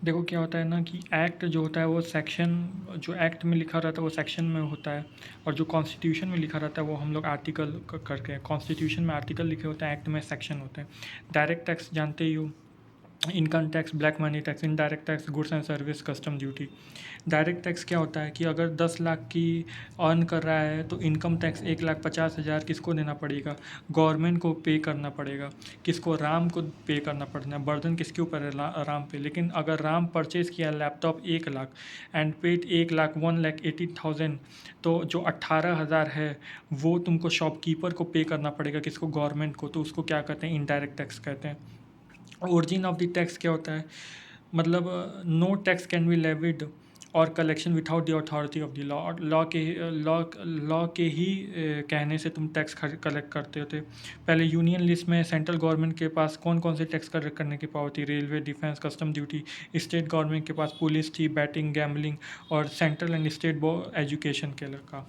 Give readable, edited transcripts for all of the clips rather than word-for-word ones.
देखो क्या होता है ना कि एक्ट जो होता है वो सेक्शन, जो एक्ट में लिखा रहता है वो सेक्शन में होता है, और जो कॉन्स्टिट्यूशन में लिखा रहता है वो हम लोग आर्टिकल करके, कॉन्स्टिट्यूशन में आर्टिकल लिखे होते हैं, एक्ट में सेक्शन होते हैं। डायरेक्ट टैक्स जानते ही हो, income tax, black money tax, indirect tax, goods and service, custom duty. Direct tax क्या होता है कि अगर 10 लाख की अर्न कर रहा है तो इनकम टैक्स 1,50,000 किसको देना पड़ेगा, गवर्नमेंट को पे करना पड़ेगा। किसको, राम को पे करना पड़ना है। बर्डन किसके ऊपर है, राम पे। लेकिन अगर राम परचेज़ किया laptop 1 lakh and paid 1 lakh, 1,80,000, तो जो 18,000 है वो तुमको शॉपकीपर को पे करना पड़ेगा। किसको, गवर्नमेंट को। तो उसको क्या कहते हैं, इनडायरेक्ट टैक्स कहते हैं। ओरिजिन ऑफ द टैक्स क्या होता है, मतलब no tax can be levied और collection without the authority of the law. और लॉ के ही कहने से तुम टैक्स कलेक्ट करते होते। पहले यूनियन लिस्ट में सेंट्रल गवर्नमेंट के पास कौन कौन से टैक्स कलेक्ट करने की पावर थी, railway, defence, custom duty. State government के पास पुलिस थी, बैटिंग, गैम्बलिंग, और सेंट्रल एंड स्टेट एजुकेशन के लगा।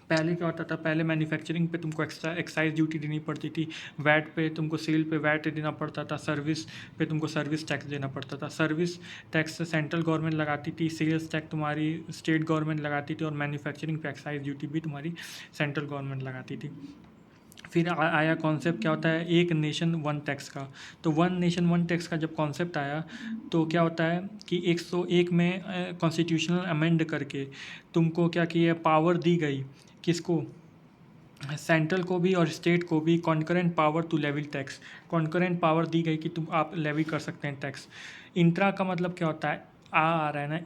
पहले क्या होता था, पहले मैन्युफैक्चरिंग पे तुमको एक्स्ट्रा एक्साइज ड्यूटी देनी पड़ती थी, वैट पे तुमको, सेल पे वैट देना पड़ता था, सर्विस पे तुमको सर्विस टैक्स देना पड़ता था। सर्विस टैक्स सेंट्रल गवर्नमेंट लगाती थी, सेल्स टैक्स तुम्हारी स्टेट गवर्नमेंट लगाती थी, और मैन्युफैक्चरिंग पे एक्साइज ड्यूटी भी तुम्हारी सेंट्रल गवर्नमेंट लगाती थी। फिर आया कॉन्सेप्ट क्या होता है, एक नेशन वन टैक्स का। तो वन नेशन वन टैक्स का जब कॉन्सेप्ट आया तो क्या होता है कि 101 में कॉन्स्टिट्यूशनल अमेंड करके तुमको क्या किया, पावर दी गई। किसको, सेंट्रल को भी और स्टेट को भी concurrent power to levy tax. Concurrent power दी गई कि तुम, आप लेवी कर सकते हैं टैक्स। इंट्रा का मतलब क्या होता है, आ रहा है ना,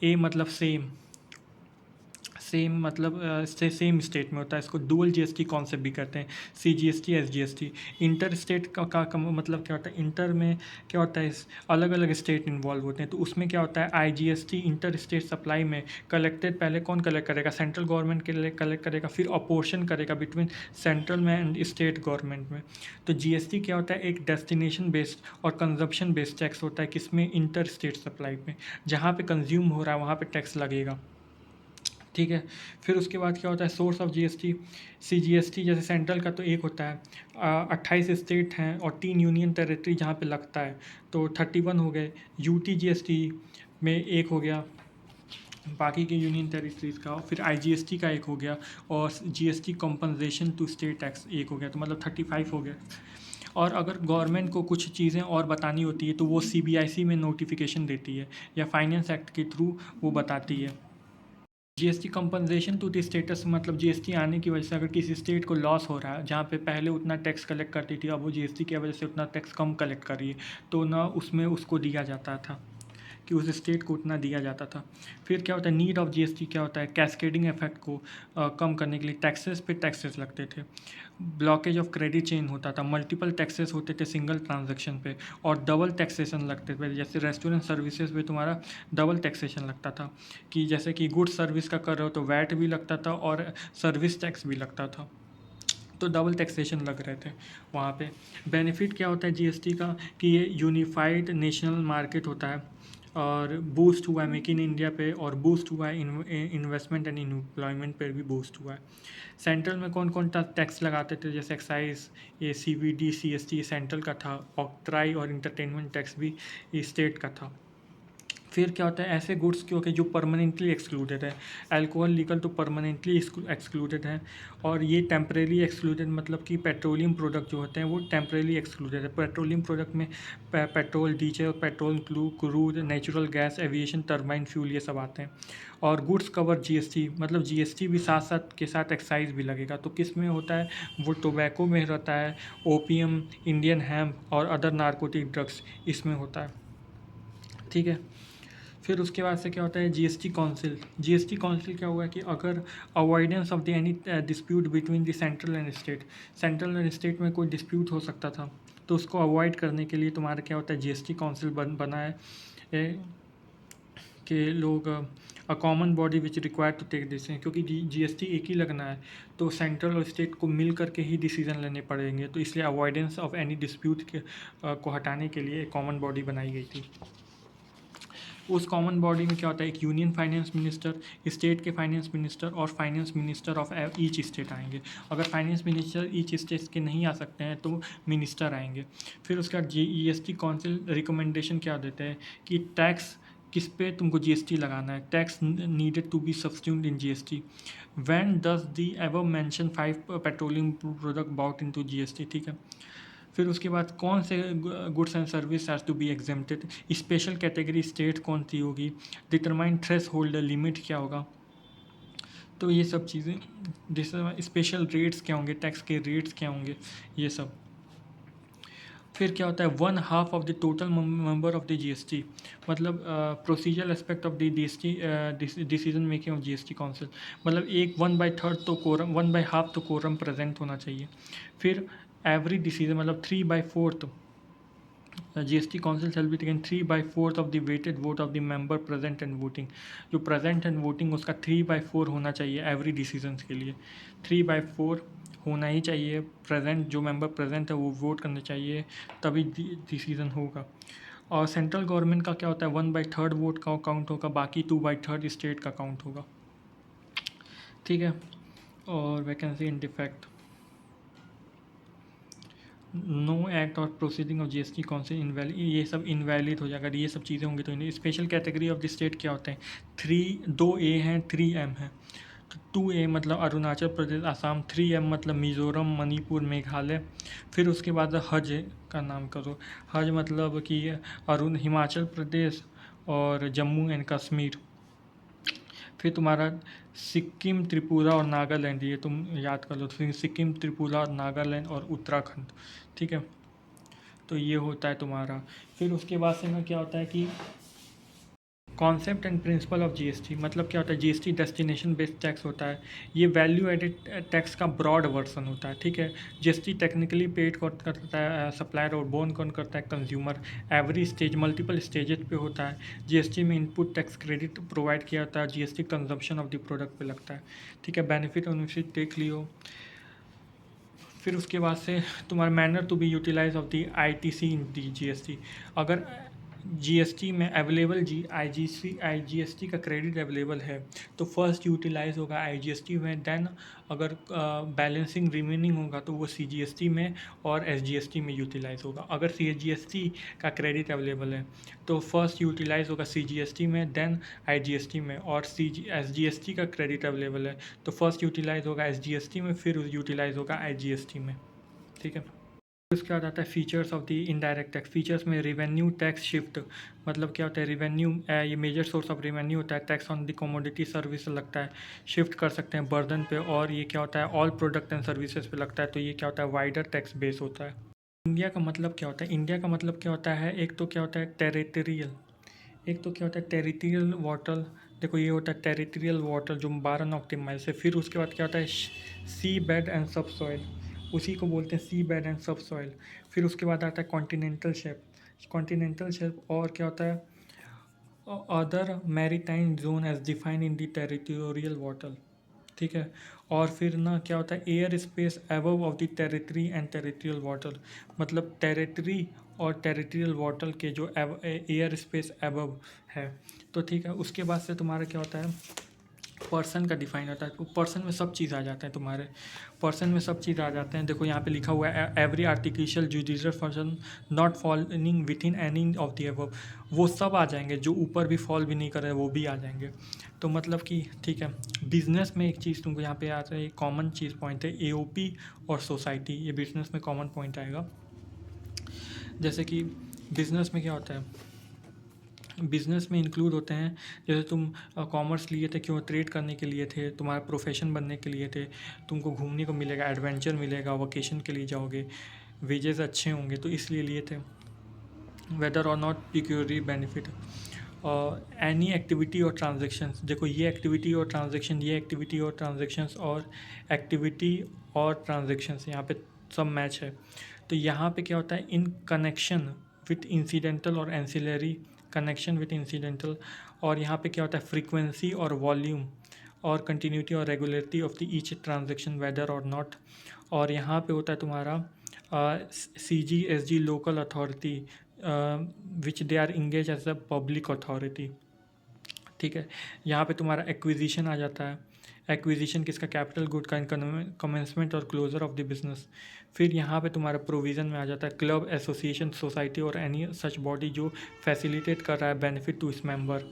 ए मतलब सेम, सेम मतलब से सेम स्टेट में होता है। इसको डुअल जीएसटी कॉन्सेप्ट भी कहते हैं, सीजीएसटी, एसजीएसटी। इंटर स्टेट का मतलब क्या होता है, इंटर में क्या होता है, अलग अलग स्टेट इन्वॉल्व होते हैं। तो उसमें क्या होता है, आईजीएसटी, इंटर स्टेट सप्लाई में कलेक्टेड पहले कौन कलेक्ट करेगा, सेंट्रल गवर्नमेंट के लिए कलेक्ट करेगा, फिर अपोर्शन करेगा बिटवीन सेंट्रल में एंड स्टेट गवर्नमेंट में। तो जीएसटी क्या होता है, एक डेस्टिनेशन बेस्ड और कंजप्शन बेस्ड टैक्स होता है। किसमें, इंटर स्टेट सप्लाई में, जहाँ पे कंज्यूम हो रहा है वहाँ पे टैक्स लगेगा। ठीक है। फिर उसके बाद क्या होता है, सोर्स ऑफ जीएसटी। सीजीएसटी जैसे सेंट्रल का तो एक होता है, 28 स्टेट हैं और 3 यूनियन टेरिटरी जहाँ पे लगता है, तो 31 हो गए। यूटी जीएसटी में एक हो गया, बाकी के यूनियन टेरिटरीज का। फिर आईजीएसटी का एक हो गया, और GST compensation to state tax एक हो गया, तो मतलब 35 हो गया। और अगर गवर्नमेंट को कुछ चीज़ें और बतानी होती है तो वो सीबीआईसी में नोटिफिकेशन देती है, या फाइनेंस एक्ट के थ्रू वो बताती है। GST compensation to the states, मतलब जीएसटी आने की वजह से अगर किसी स्टेट को लॉस हो रहा है, जहाँ पे पहले उतना टैक्स कलेक्ट करती थी, अब वो जीएसटी की वजह से उतना टैक्स कम कलेक्ट कर रही है, तो ना उसमें उसको दिया जाता था, कि उस स्टेट को उतना दिया जाता था। फिर क्या होता है, नीड ऑफ जीएसटी क्या होता है, कैस्केडिंग इफेक्ट को कम करने के लिए टैक्सेस पे टैक्सेस लगते थे। ब्लॉकेज ऑफ क्रेडिट चेन होता था, मल्टीपल टैक्सेस होते थे सिंगल ट्रांजैक्शन पे, और डबल टैक्सेशन लगते थे। जैसे रेस्टोरेंट सर्विसेज पे तुम्हारा डबल टैक्सेशन लगता था, कि जैसे कि गुड सर्विस का कर रहे हो तो वैट भी लगता था और सर्विस टैक्स भी लगता था, तो डबल टैक्सेशन लग रहे थे वहाँ पे। बेनिफिट क्या होता है जीएसटी का, कि ये यूनिफाइड नेशनल मार्केट होता है, और बूस्ट हुआ है मेक इन इंडिया पे, और बूस्ट हुआ है इन्वेस्टमेंट एंड एम्प्लॉयमेंट पर भी बूस्ट हुआ है। सेंट्रल में कौन कौन सा टैक्स लगाते थे, जैसे एक्साइज, ये सीवीडी, सीएसटी सेंट्रल का था, ऑक्ट्राई और इंटरटेनमेंट टैक्स भी स्टेट का था। फिर क्या होता है, ऐसे गुड्स के जो परमानेंटली एक्सक्लूडेड है, अल्कोहल लीगल तो परमानेंटली एक्सक्लूडेड है, और ये टेम्परेरी एक्सक्लूडेड, मतलब कि पेट्रोलियम प्रोडक्ट जो होते हैं वो टेम्परेरी एक्सक्लूडेड है। पेट्रोलियम प्रोडक्ट में petrol, diesel, petrol, crude, natural gas, aviation, turbine fuel, ये सब आते हैं। और गुड्स कवर जीएसटी, मतलब जीएसटी भी साथ साथ के साथ एक्साइज भी लगेगा। तो किस में होता है, वो टोबैको में रहता है, ओपियम, इंडियन हैम्प और अदर नारकोटिक ड्रग्स इसमें होता है। ठीक है। फिर उसके बाद से क्या होता है, जीएसटी काउंसिल। जीएसटी काउंसिल क्या हुआ कि अगर avoidance of the any dispute between the central and state, central and state में कोई डिस्प्यूट हो सकता था, तो उसको अवॉइड करने के लिए तुम्हारा क्या होता है, जीएसटी काउंसिल बना है, कि लोग, a common body which required to take decision, क्योंकि जीएसटी एक ही लगना है, तो सेंट्रल और स्टेट को मिल करके ही डिसीजन लेने पड़ेंगे, तो इसलिए अवॉइडेंस ऑफ एनी डिस्प्यूट को हटाने के लिए एक कॉमन बॉडी बनाई गई थी। उस कॉमन बॉडी में क्या होता है, एक यूनियन फाइनेंस मिनिस्टर, स्टेट के फाइनेंस मिनिस्टर और finance minister of each state आएंगे। अगर फाइनेंस मिनिस्टर ईच स्टेट के नहीं आ सकते हैं तो मिनिस्टर आएंगे। फिर उसके बाद जीएसटी काउंसिल रिकमेंडेशन क्या देते हैं कि टैक्स किस पे तुमको जीएसटी लगाना है, tax needed to be substitute in GST when does the ever mention 5 petroleum product brought into GST. ठीक है। फिर उसके बाद कौन से goods and service has to be exempted, special category state कौन सी होगी, डिटरमाइन थ्रेश होल्ड लिमिट क्या होगा। तो ये सब चीज़ें, जैसे स्पेशल रेट्स क्या होंगे, टैक्स के रेट्स क्या होंगे, ये सब। फिर क्या होता है, 1/2 of the total member of the GST, मतलब procedural aspect of the GST decision making of GST council, मतलब 1/3 तो कोरम, 1/2 तो कोरम प्रेजेंट होना चाहिए। फिर एवरी डिसीजन मतलब 3/4 GST council shall be taken 3/4 of the weighted vote of the member present and voting. जो present and voting उसका 3/4 होना चाहिए एवरी डिसीजन के लिए, 3/4 होना ही चाहिए। प्रेजेंट जो मेंबर प्रेजेंट है वो वोट करने चाहिए, तभी डिसीजन होगा। और सेंट्रल गवर्नमेंट का क्या होता है, 1/3 वोट का काउंट होगा, बाकी 2/3 स्टेट का काउंट होगा। ठीक है। और vacancy in defect, no act और proceeding of GST council invalid, ये सब इनवैलिड हो जाएगा। अगर ये सब चीज़ें होंगी तो special category of the state क्या होते हैं, 2A हैं, 3M हैं। तो 2A मतलब अरुणाचल प्रदेश आसाम, 3M मतलब मिज़ोरम मणिपुर मेघालय। फिर उसके बाद हज का नाम करो, हज मतलब कि हिमाचल प्रदेश और जम्मू एंड कश्मीर। फिर तुम्हारा सिक्किम, त्रिपुरा और नागालैंड, ये तुम याद कर लो। फिर सिक्किम, त्रिपुरा, नागालैंड और उत्तराखंड। ठीक है। तो ये होता है तुम्हारा। फिर उसके बाद से ना क्या होता है कि concept and principle of GST, मतलब क्या होता है, जीएसटी डेस्टिनेशन बेस्ड टैक्स होता है। ये वैल्यू एडेड टैक्स का ब्रॉड वर्जन होता है। ठीक है। जीएसटी टेक्निकली पेड कौन करता है, सप्लायर, और बोन कौन करता है, consumer. Every stage multiple stages पे होता है। जीएसटी में इनपुट टैक्स क्रेडिट प्रोवाइड किया जाता है, GST consumption of the product पे लगता है। ठीक है। बेनिफिट बेनिफिट देख लियो। फिर उसके बाद से तुम्हारा manner to be utilise of the ITC in the GST. अगर जीएसटी में अवेलेबल आईजीएसटी का क्रेडिट अवेलेबल है तो फर्स्ट यूटिलाइज होगा आईजीएसटी में, देन अगर बैलेंसिंग रिमेनिंग होगा तो वो सीजीएसटी में और एसजीएसटी में यूटिलाइज होगा। अगर सीजीएसटी का क्रेडिट अवेलेबल है तो फर्स्ट यूटिलाइज होगा सीजीएसटी में, देन आईजीएसटी में। और एसजीएसटी का क्रेडिट अवेलेबल है तो फर्स्ट यूटिलाइज होगा एसजीएसटी में, फिर यूटिलाइज होगा आईजीएसटी में। ठीक है। उसके बाद आता है features of the indirect tax. Features में रेवेन्यू टैक्स शिफ्ट, मतलब क्या होता है, रेवेन्यू ये मेजर सोर्स ऑफ रेवेन्यू होता है, tax on the commodity service लगता है, शिफ्ट कर सकते हैं बर्डन पे। और ये क्या होता है, ऑल प्रोडक्ट एंड सर्विसेज पे लगता है, तो ये क्या होता है, वाइडर टैक्स बेस होता है। इंडिया का मतलब क्या होता है, इंडिया का मतलब क्या होता है, एक तो क्या होता है टेरिटोरियल, एक तो क्या होता है टेरिटोरियल वाटर। देखो ये होता है टेरिटोरियल वाटर जो 12 नॉटिकल माइल से। फिर उसके बाद क्या होता है सी बेड एंड सब सॉइल, उसी को बोलते हैं सी बेड एंड सब सॉइल। फिर उसके बाद आता है कॉन्टिनेंटल शेल्फ, कॉन्टिनेंटल शेल्फ। और क्या होता है other maritime zone as defined in the territorial water. ठीक है। और फिर ना क्या होता है air space above of the territory and territorial water, मतलब टेरिटरी और टेरिटोरियल वाटर के जो एयर स्पेस एबव है। तो ठीक है। उसके बाद से तुम्हारा क्या होता है पर्सन का डिफाइन होता है। तो पर्सन में सब चीज़ आ जाते हैं तुम्हारे, पर्सन में सब चीज़ आ जाते हैं। देखो यहाँ पे लिखा हुआ है every artificial judicial function not falling with in any of the above, वो सब आ जाएंगे, जो ऊपर भी फॉल भी नहीं कर रहे वो भी आ जाएंगे। तो मतलब कि ठीक है। बिजनेस में एक चीज़ तुमको यहाँ पे आता है, कॉमन चीज़ पॉइंट है एओपी और सोसाइटी, ये बिजनेस में कॉमन पॉइंट आएगा। जैसे कि बिजनेस में क्या होता है, बिज़नेस में इंक्लूड होते हैं, जैसे तुम कॉमर्स लिए थे क्यों, ट्रेड करने के लिए थे, तुम्हारा प्रोफेशन बनने के लिए थे, तुमको घूमने को मिलेगा, एडवेंचर मिलेगा, वकेशन के लिए जाओगे, वेजेस अच्छे होंगे तो इसलिए लिए थे। वेदर और नॉट पिक्यूरी बेनिफिट, एनी एक्टिविटी और ट्रांजेक्शन्स। देखो ये एक्टिविटी और ट्रांजेक्शन, ये एक्टिविटी और ट्रांजेक्शन्स और एक्टिविटी और ट्रांजेक्शन्स यहाँ पे सब मैच है। तो यहाँ पे क्या होता है इन कनेक्शन विथ इंसिडेंटल और एंसिलरी, कनेक्शन विथ इंसिडेंटल। और यहाँ पे क्या होता है फ्रीक्वेंसी और वॉल्यूम और कंटिन्यूटी और regularity of the each transaction whether और नॉट। और यहाँ पे होता है तुम्हारा CGSG local authority, which they are engage as a public authority. ठीक है, यहाँ पे तुम्हारा एक्विजिशन आ जाता है। एक्विजिशन किसका? कैपिटल गुड का कमेंसमेंट और क्लोजर ऑफ द बिजनेस। फिर यहाँ पे तुम्हारा प्रोविज़न में आ जाता है क्लब, एसोसिएशन, सोसाइटी और एनी सच बॉडी जो फैसिलिटेट कर रहा है बेनिफिट टू इस मेंबर।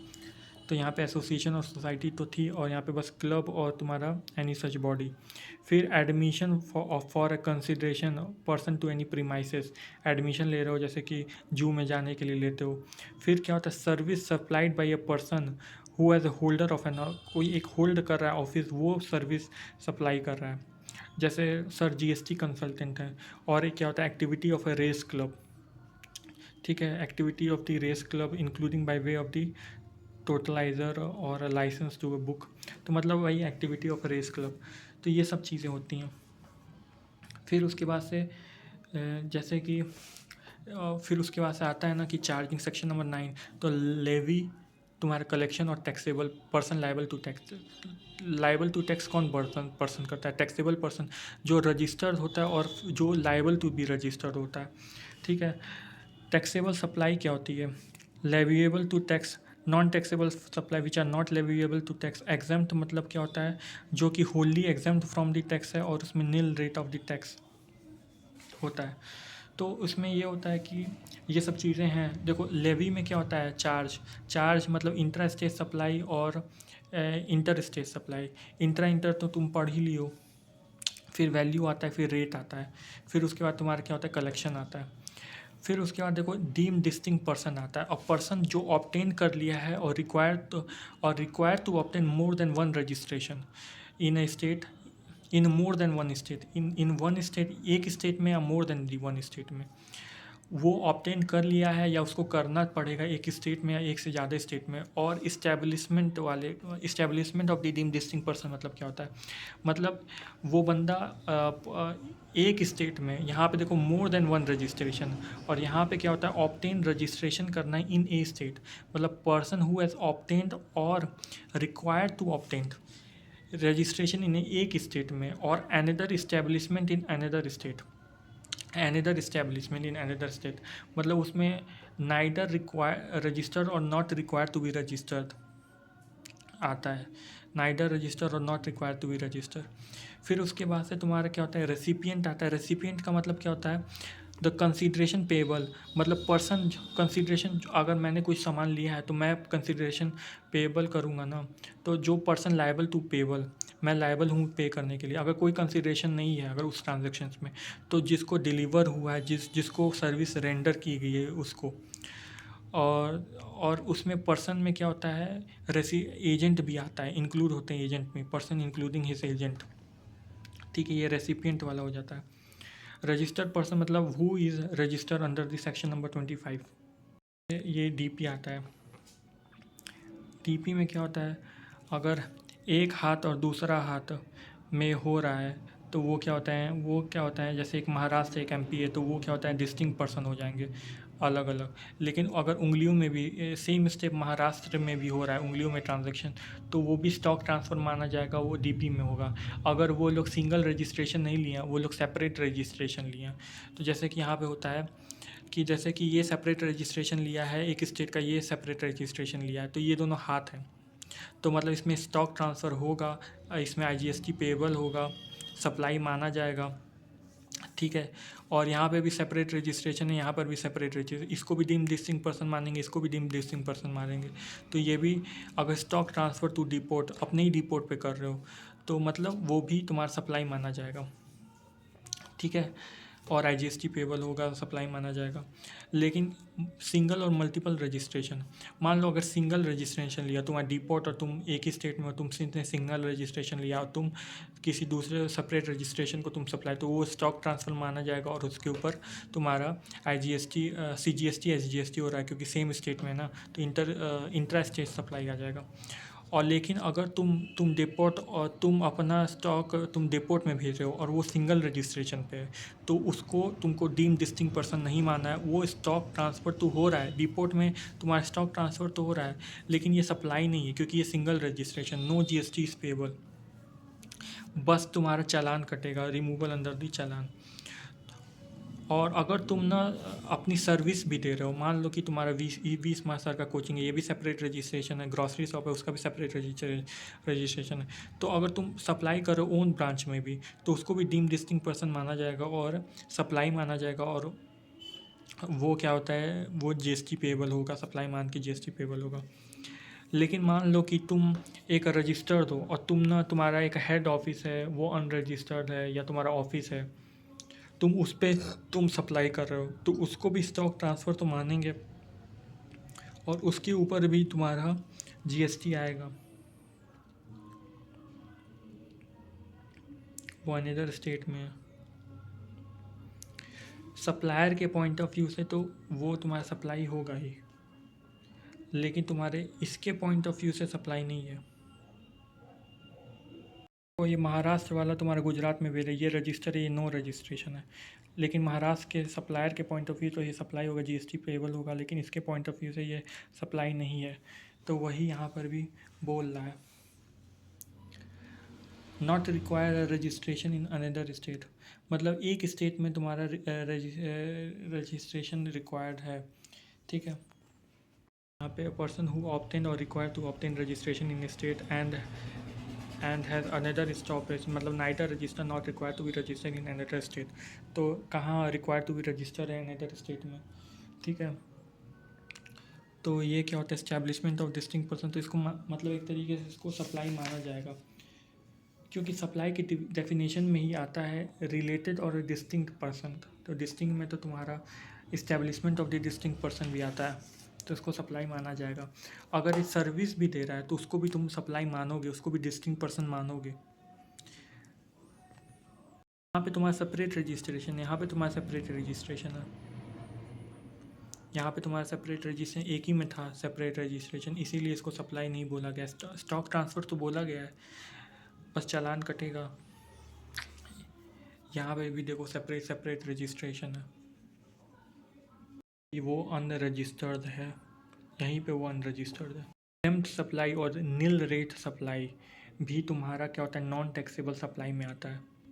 तो यहाँ पे एसोसिएशन और सोसाइटी तो थी, और यहाँ पे बस क्लब और तुम्हारा एनी सच बॉडी। फिर admission for a consideration person to any premises. Admission ले रहे हो जैसे कि जू में जाने के लिए लेते हो। फिर क्या होता है? Service supplied by a person who as a holder of an, कोई एक होल्ड कर रहा है ऑफिस, वो सर्विस सप्लाई कर रहा है। जैसे सर जीएसटी कंसल्टेंट है। और एक क्या होता है? Activity of a race club. ठीक है, activity of the race club including by way of the totalisator और लाइसेंस टू अ बुक। तो मतलब वही एक्टिविटी ऑफ रेस क्लब। तो ये सब चीज़ें होती हैं। फिर उसके बाद से जैसे कि फिर उसके बाद से आता है ना कि चार्जिंग सेक्शन नंबर 9। तो लेवी तुम्हारा कलेक्शन और taxable person liable to tax. Liable to tax कौन पर्सन करता है? टैक्सेबल पर्सन जो रजिस्टर्ड होता है और जो लाइबल टू बी रजिस्टर्ड होता है। ठीक है, टैक्सेबल सप्लाई क्या होती है? Leviable to tax, non taxable supply which are not leviable to tax. Exempt मतलब क्या होता है? जो कि wholly exempt from the tax है और उसमें nil rate of the tax होता है। तो उसमें ये होता है कि ये सब चीज़ें हैं। देखो लेवी में क्या होता है? चार्ज मतलब इंट्रा स्टेट सप्लाई और इंटर स्टेट सप्लाई। इंटर तो तुम पढ़ ही लियो। फिर वैल्यू आता है, फिर रेट आता है, फिर उसके बाद तुम्हारा क्या होता है? कलेक्शन आता है। फिर उसके बाद देखो डीम डिस्टिंक्ट पर्सन आता है, और पर्सन जो ऑब्टेन कर लिया है और require to obtain more than one registration in a state, in more than one state, in one state, एक स्टेट में या more than the one state में वो ऑब्टेन कर लिया है या उसको करना पड़ेगा एक स्टेट में या एक से ज़्यादा स्टेट में। और establishment of the deem distinct person मतलब क्या होता है? मतलब वो बंदा एक स्टेट में, यहाँ पे देखो मोर देन वन रजिस्ट्रेशन, और यहाँ पे क्या होता है? ऑब्टेन रजिस्ट्रेशन करना है इन ए स्टेट। मतलब पर्सन हु हैज़ ऑब्टेन्ड और required to obtain registration in एक स्टेट में, और another establishment in another state, another establishment in another state. मतलब उसमें नाइदर रिक्वायर रजिस्टर्ड और not required to be registered आता है। नाइदर रजिस्टर और not required to be register. फिर उसके बाद से तुम्हारा क्या होता है? रेसिपिएंट आता है। रेसिपिएंट का मतलब क्या होता है? द कंसिड्रेशन पेबल, मतलब पर्सन कंसिड्रेशन, अगर मैंने कुछ सामान लिया है तो मैं कंसिड्रेशन पेबल करूँगा ना। तो जो पर्सन लायबल टू पेबल, मैं लायबल हूँ पे करने के लिए। अगर कोई कंसिड्रेशन नहीं है अगर उस ट्रांजेक्शन्स में, तो जिसको डिलीवर हुआ है, जिसको सर्विस रेंडर की गई है उसको। और उसमें पर्सन में क्या होता है? एजेंट भी आता है, इंक्लूड होते हैं एजेंट में, पर्सन इंक्लूडिंग हिज एजेंट। ठीक है, ये रेसिपिएंट वाला हो जाता है। रजिस्टर्ड पर्सन मतलब who is registered under the section number 25। ये डीपी आता है। डीपी में क्या होता है? अगर एक हाथ और दूसरा हाथ में हो रहा है तो वो क्या होता है? जैसे एक महाराष्ट्र एक एमपी है तो वो क्या होता है? डिस्टिंक्ट पर्सन हो जाएंगे अलग अलग। लेकिन अगर उंगलियों में भी सेम स्टेप महाराष्ट्र में भी हो रहा है उंगलियों में ट्रांजैक्शन, तो वो भी स्टॉक ट्रांसफ़र माना जाएगा, वो डीपी में होगा। अगर वो लोग सिंगल रजिस्ट्रेशन नहीं लिए हैं, वो लोग सेपरेट रजिस्ट्रेशन लिए हैं। तो जैसे कि यहाँ पे होता है कि जैसे कि ये सेपरेट रजिस्ट्रेशन लिया है एक स्टेट का, ये सेपरेट रजिस्ट्रेशन लिया है, तो ये दोनों हाथ हैं। तो मतलब इसमें स्टॉक ट्रांसफ़र होगा, इसमें आईजीएसटी पेबल होगा, सप्लाई माना जाएगा। ठीक है, और यहाँ पे भी सेपरेट रजिस्ट्रेशन है, यहाँ पर भी सेपरेट रजिस्ट्रेशन, इसको भी डीम डिस्टिंक्ट पर्सन मानेंगे, इसको भी डीम डिस्टिंक्ट पर्सन मानेंगे। तो ये भी अगर स्टॉक ट्रांसफ़र टू डिपोट अपने ही डिपोट पे कर रहे हो तो मतलब वो भी तुम्हारा सप्लाई माना जाएगा। ठीक है, और आईजीएसटी पेबल होगा, सप्लाई माना जाएगा। लेकिन सिंगल और मल्टीपल रजिस्ट्रेशन, मान लो अगर सिंगल रजिस्ट्रेशन लिया तुम्हारा डिपोट और तुम एक ही स्टेट में हो, तुमने सिंगल रजिस्ट्रेशन लिया और तुम किसी दूसरे सेपरेट रजिस्ट्रेशन को तुम सप्लाई, तो वो स्टॉक ट्रांसफ़र माना जाएगा और उसके ऊपर तुम्हारा आईजीएसटी, सीजीएसटी, एसजीएसटी हो रहा है क्योंकि सेम स्टेट में ना, तो इंट्रा स्टेट सप्लाई आ जाएगा। और लेकिन अगर तुम डिपोट और तुम अपना स्टॉक तुम डिपोट में भेज रहे हो और वो सिंगल रजिस्ट्रेशन पे है, तो उसको तुमको डीम डिस्टिंक्ट पर्सन नहीं माना है। वो स्टॉक ट्रांसफ़र तो हो रहा है डिपोट में, तुम्हारा स्टॉक ट्रांसफ़र तो हो रहा है, लेकिन ये सप्लाई नहीं है क्योंकि ये single registration, no GST is payable. बस तुम्हारा चालान कटेगा, रिमूवल अंडर दी चालान। और अगर तुम ना अपनी सर्विस भी दे रहे हो, मान लो कि तुम्हारा 20 मास्टर का कोचिंग है, ये भी सेपरेट रजिस्ट्रेशन है, ग्रॉसरी शॉप है उसका भी सेपरेट रजिस्ट्रेशन है। तो अगर तुम सप्लाई करो ओन ब्रांच में भी, तो उसको भी डीम डिस्टिंक्ट पर्सन माना जाएगा और सप्लाई माना जाएगा। और वो क्या होता है, वो जीएसटी पेबल होगा, सप्लाई मान के जीएसटी पेबल होगा। लेकिन मान लो कि तुम एक रजिस्टर्ड हो और तुम ना, तुम्हारा एक हेड ऑफिस है वो अनरजिस्टर्ड है, या तुम्हारा ऑफिस है, तुम उस पर तुम सप्लाई कर रहे हो, तो उसको भी स्टॉक ट्रांसफ़र तो मानेंगे और उसके ऊपर भी तुम्हारा जीएसटी आएगा। वो अनदर स्टेट में है। सप्लायर के पॉइंट ऑफ व्यू से तो वो तुम्हारा सप्लाई होगा ही, लेकिन तुम्हारे इसके पॉइंट ऑफ व्यू से सप्लाई नहीं है। तो ये महाराष्ट्र वाला तुम्हारा गुजरात में भी है, ये रजिस्टर है, ये नो रजिस्ट्रेशन है। लेकिन महाराष्ट्र के सप्लायर के पॉइंट ऑफ व्यू तो ये सप्लाई होगा, जीएसटी पेबल होगा, लेकिन इसके पॉइंट ऑफ व्यू से ये सप्लाई नहीं है। तो वही यहाँ पर भी बोल रहा है, not require registration in another state. मतलब एक स्टेट में तुम्हारा रजिस्ट्रेशन रिक्वायर्ड है, ठीक है। यहाँ पे पर्सन हु ऑब्टेन और require to obtain registration in state and has another stop, मतलब neither register not require to be registered in another state. तो कहाँ रिक्वायर टू बी रजिस्टर है अनदर स्टेट में, ठीक है। तो ये क्या होता है, एस्टैब्लिशमेंट ऑफ डिस्टिंक्ट पर्सन। तो इसको मतलब एक तरीके से इसको सप्लाई माना जाएगा, क्योंकि सप्लाई की डेफिनेशन में ही आता है रिलेटेड और डिस्टिंक्ट पर्सन। तो डिस्टिंक्ट में तो तुम्हारा establishment of the distinct person भी आता है, तो इसको सप्लाई माना जाएगा। अगर ये सर्विस भी दे रहा है तो उसको भी तुम सप्लाई मानोगे, उसको भी डिस्टिंक्ट पर्सन मानोगे। यहाँ पे तुम्हारा सेपरेट रजिस्ट्रेशन है, यहाँ पे तुम्हारा सेपरेट रजिस्ट्रेशन है, यहाँ पे तुम्हारा सेपरेट रजिस्ट्रेशन एक ही में था, सेपरेट रजिस्ट्रेशन, इसीलिए इसको सप्लाई नहीं बोला गया। स्टॉक ट्रांसफ़र तो बोला गया है, बस चालान कटेगा। यहाँ पे भी देखो सेपरेट रजिस्ट्रेशन है, वो अनरजिस्टर्ड है, यहीं पे वो अनरजिस्टर्ड है। एम्प्ट सप्लाई और नील रेट सप्लाई भी तुम्हारा क्या होता है, नॉन टैक्सेबल सप्लाई में आता है।